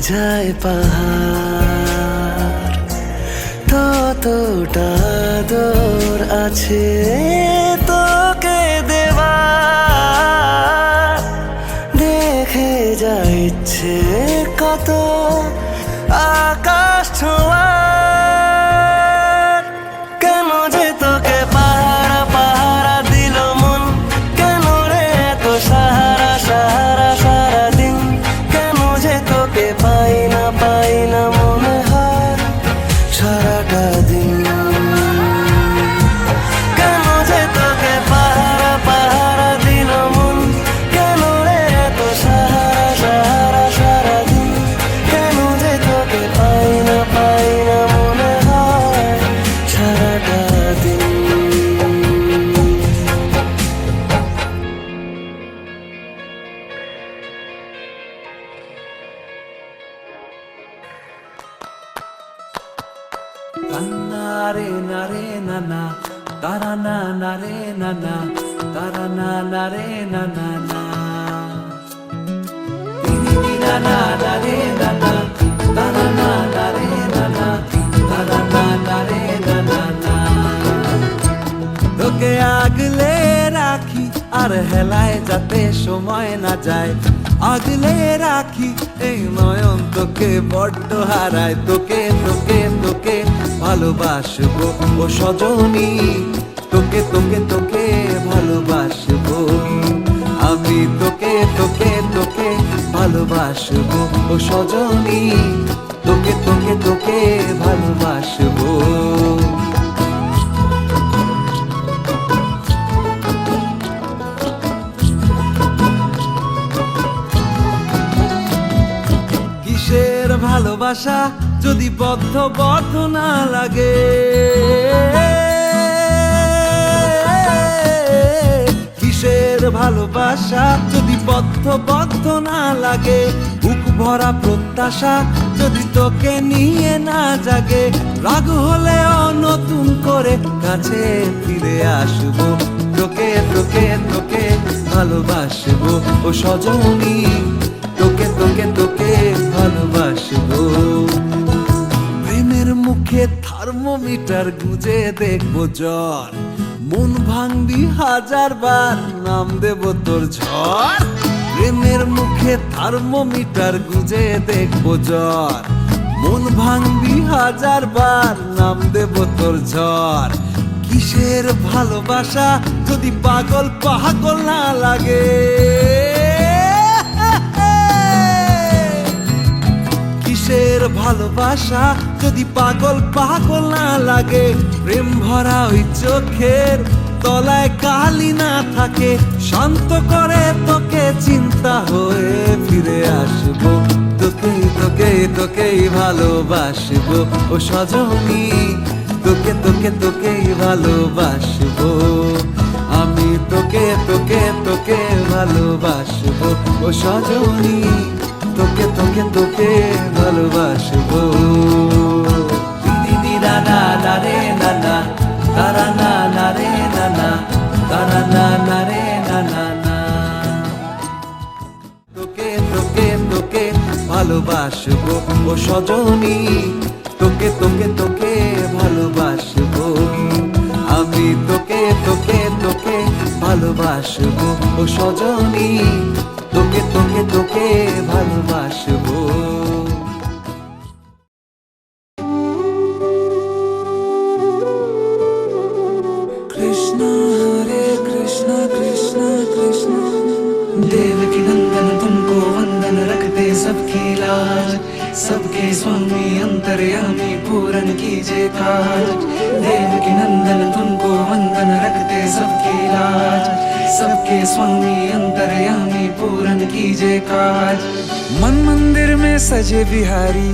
যায় পাহাড়, ততটা আদর আছে তোকে দেওয়ার। দেখে যা ইচ্ছে কত আকাশ ছোঁয়ার। কেন যে তোকে পাহারা পাহারা দিল মন, কেন রে এত সাহারা সাহারা সারাদিন। কেন যে তোকে পাই না মনে হয় সারাটা দিন। কেন যে তোকে পাহারা পাহারা দিল মন, কেন রে এত সাহারা সাহারা সারাদিন। কেন যে তোকে পাই না মনে হয় সারাটা দিন। নারে নারে নানা তারা না নারে নানা তারা না নারে নানা না নানা নারে নানা তারা না নারে নানা তারা না নারে নানা না। তোকে আগলে রাখি আর হেলায় যাতে সময় না যায়, আগলে রাখি এই নয়ন তোকে বড্ড হারায়। তোকে তোকে তোকে ভালোবাসবো ও সজনী, তোকে তোকে তোকে ভালোবাসবো আমি। তোকে তোকে তোকে ভালোবাসবো ও সজনী, তোকে তোকে তোকে ভালোবাসবো। কিসের ভালোবাসা যদি বদ্ধ বদ্ধ না লাগে, কিসের ভালোবাসা যদি বদ্ধ বদ্ধ না লাগে। বুক ভরা প্রত্যাশা যদি তোকে নিয়ে না জাগে, রাগ হলেও নতুন করে কাছে ফিরে আসবো। তোকে তোকে তোকে ভালোবাসবো ও সজনী, তোকে তোকে তোকে ভালোবাসবো। প্রেমের মুখে থার্মোমিটার গুজে দেখবো জ্বর, মন ভাঙবি হাজার বার নাম দেব তোর ঝড়। প্রেমের মুখে থার্মোমিটার গুজে দেখবো জ্বর, মন ভাঙবি হাজার বার নাম দেব তোর ঝড়। কিসের ভালোবাসা যদি পাগল পাগল না লাগে, কিসের ভালোবাসা যদি পাগল পাগল না লাগে। প্রেম ভরা ওই চোখের তলায় কালি না থাকে, শান্ত করে তোকে চিন্তা হয়ে ফিরে আসবো। তোকে তোকে তোকেই ভালোবাসবো ও সজনী, তোকে তোকে তোকেই ভালোবাসবো আমি। তোকে তোকে তোকে ভালোবাসবো ও সজনী, তোকে তোকে তোকে ভালোবাসবো। দিদি নানা নারে নানা তারা না নারে নানা তারা না নারে নানা না। তোকে তোকে তোকে ভালোবাসবো ও সজনী, তোকে তোকে তোকে ভালোবাসবো আমি। তোকে তোকে তোকে ভালোবাসবো ও সজনী, তোকে তোকে তোকে ভালোবাসবো। कृष्ण हरे कृष्ण कृष्ण कृष्ण। देवकी नंदन तुमको वंदन रखते सबकी लाज, सबके स्वामी अंतर्यामी पूरन कीजिए काज। देवकी नंदन तुमको वंदन रखते सबकी लाज, सबके स्वामी अंतर्यामी पूरन कीजिए काज। मन मंदिर में सजे बिहारी,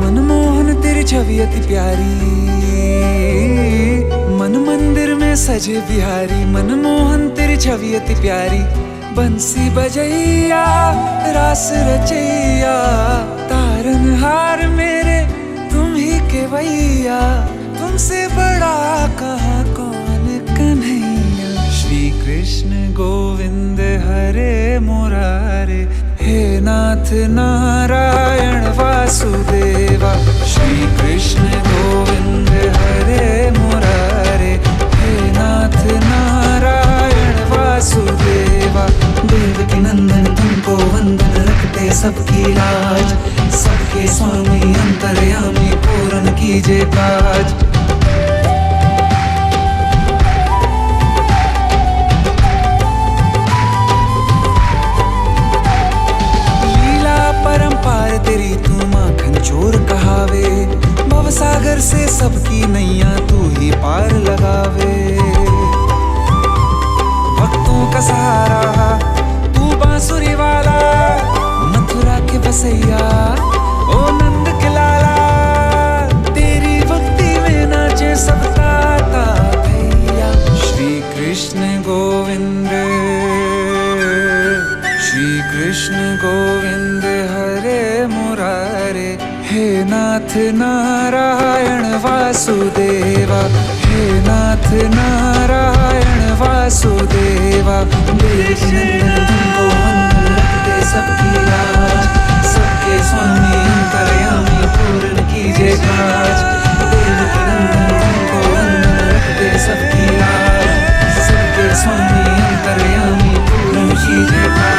मनमोहन तेरी छवि अति प्यारी। मन मंदिर में सजे बिहारी, मनमोहन तेरी छवि अति प्यारी। बंसी बजैया रास रचैया, तारनहार मेरे तुम ही केवैया। तुमसे बड़ा कहाँ कौन कन्हैया। श्री कृष्ण गोविंद हरे मुरारे, हे नाथ नारायण वासुदेवा। श्री कृष्ण गोविंद हरे मुरारे, हे नाथ नारायण वासुदेवा। देवकी नंदन तुमको वंदन, रखते सबकी लाज, सबके स्वामी अंतर्यामी पूर्ण कीजिए काज। परंपार तेरी तू माखन चोर कहावे, भवसागर से सबकी नैया तू ही पार लगावे। भक्तों का सहारा तू बांसुरी वाला, मथुरा के बसैया ओ नंद के लाला। तेरी भक्ति में नाचे सब ताता भैया। श्री कृष्ण गोविंद, श्री कृष्ण गोविंद हरे मुरारे, हे नाथ नारायण वासुदेवा। हे नाथ नारायण वासुदेवा। देवकी नंदन तुमको वंदन, रखते सबकी लाज, सबके स्वामी अंतर्यामी पूर्ण कीजिए काज। देवकी नंदन तुमको वंदन, रखते सबकी लाज, सबके स्वामी अंतर्यामी पूर्ण कीजिए काज।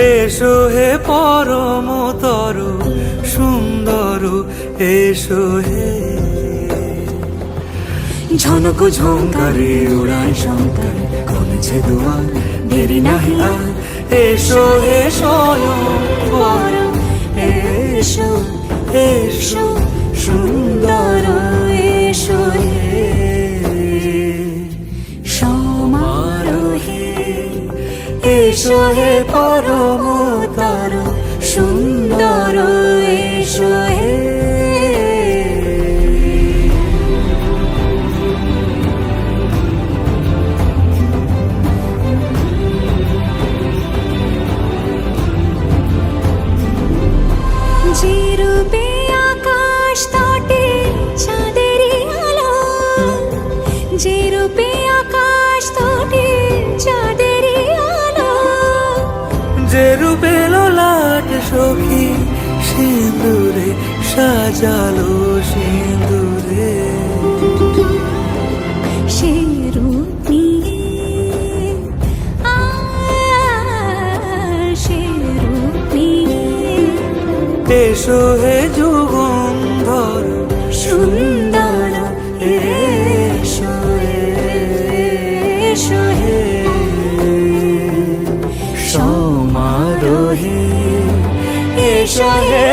এসো হে পরমতর সুন্দর, এসো হে। ঝনক ঝঙ্কারে উড়ায় শঙ্কর, খুলছে দুয়ার দেরি নাহি আর। এসো হে স্বয়ং বর, এসো এসো সুন্দর, এসো হে সমারোহে। এসো হে পরমতর সুন্দর, এসো হে। যে রূপে আকাশ তটে চাঁদেরই আলো, যে রূপে আকাশ তটে চাঁদেরই আলো, যে রূপে ললাট সখী সিঁদুরে সাজালো সিঁদুরে। সে রূপ নিয়ে সে রূপ নিয়ে এসো হে যুগন্ধর সুন্দর, এসো এসো হে সমারোহে। এসো হে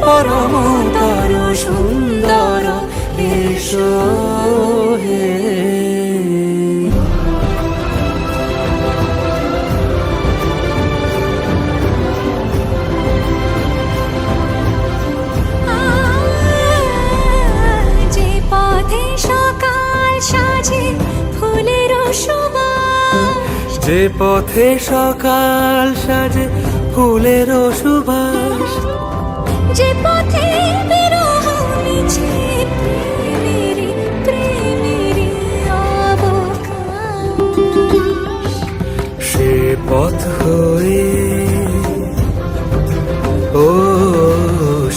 পরমতর সুন্দর, এসো হে। যে পথে সকাল সাজে ফুলেরও সুবাস, যে পথে বিরহ মিছে প্রেমেরই প্রেমেরই অবকাশ, সে পথ হয়ে ও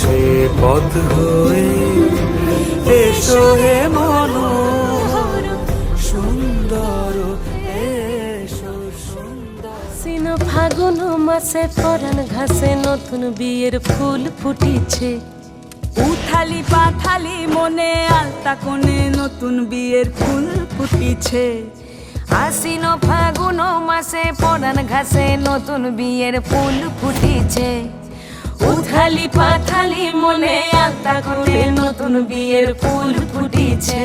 সে পথ হয়ে এসো হে মনোহর সুন্দর, এসো সুন্দর। সিন ফাগুন মাসে পরাণ ঘাসে নতুন বিয়ের ফুল ফুটিছে, উথালি পাথালি মনে আলতা কোণে নতুন বিয়ের ফুল ফুটিছে। আশ্বিন ফাগুন মাসে পরাণ ঘাসে নতুন বিয়ের ফুল ফুটিছে, উথালি পাথালি মনে আলতা কোণে নতুন বিয়ের ফুল ফুটিছে।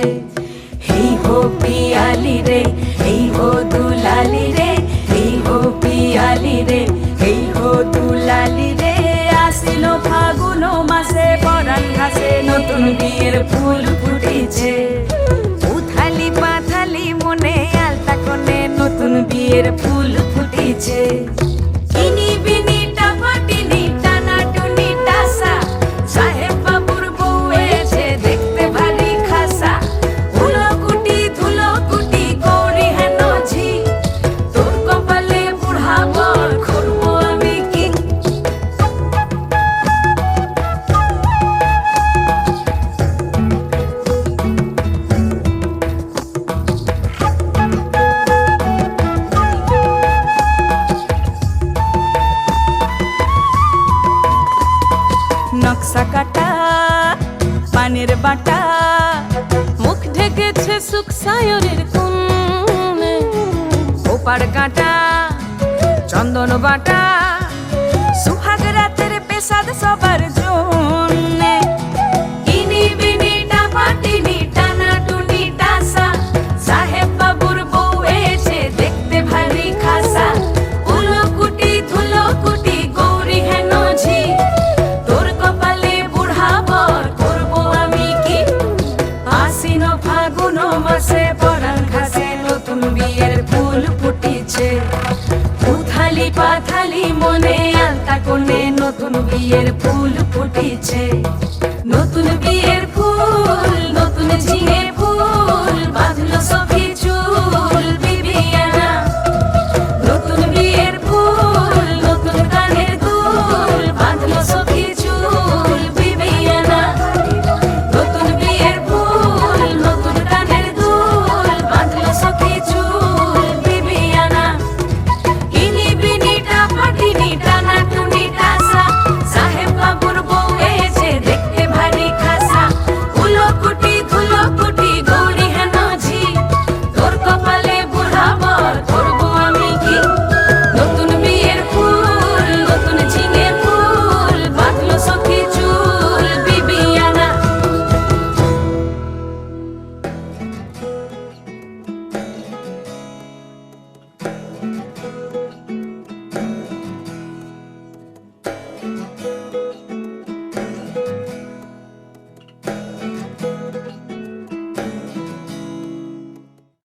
হেই হো পিয়ালি রে, হেই হো দুলালি রে, হেই হো পিয়ালি রে, হেই হো দুলালি রে। আসিল ফাগুন মাসে পরাণ ঘাসে নতুন বিয়ের ফুল ফুটিছে। উথালি পাথালি মনে আলতা কোণে নতুন বিয়ের ফুল ফুটিছে। ইনি বিনি টাপাটিনি টানা টুনি টাসা, সাহেব বাবুর বউ এসে দেখতে ভারী খাসা। ধুলো কুটি গৌরী হেন ঝি, তোর কপালে বুড়া বর করবো আমি কি। নকশা কাটা পানের বাটা, মুখ ঢেকেছে সুখ সায়রের কোণে, ওপার কাটা চন্দন বাটা, সুহাগ রাতের পেশাদ সবার জন্যে। ইনি বিনি টাপাটিনি টানা টুনি টাসা, সাহেব বাবুর বউ এসে দেখতে ভারী খাসা। উলকুটি ধুলকুটি গৌরী হেন ঝি, তোর কপালে বুড়া বর করবো আমি কি। আশ্বিন ফাগুন মাসে পরাণ ঘাসে নতুন বিয়ের ফুল ফুটিছে, উথালি পাথালি মনে আলতা কোণে নতুন বিয়ের ফুল ফুটে।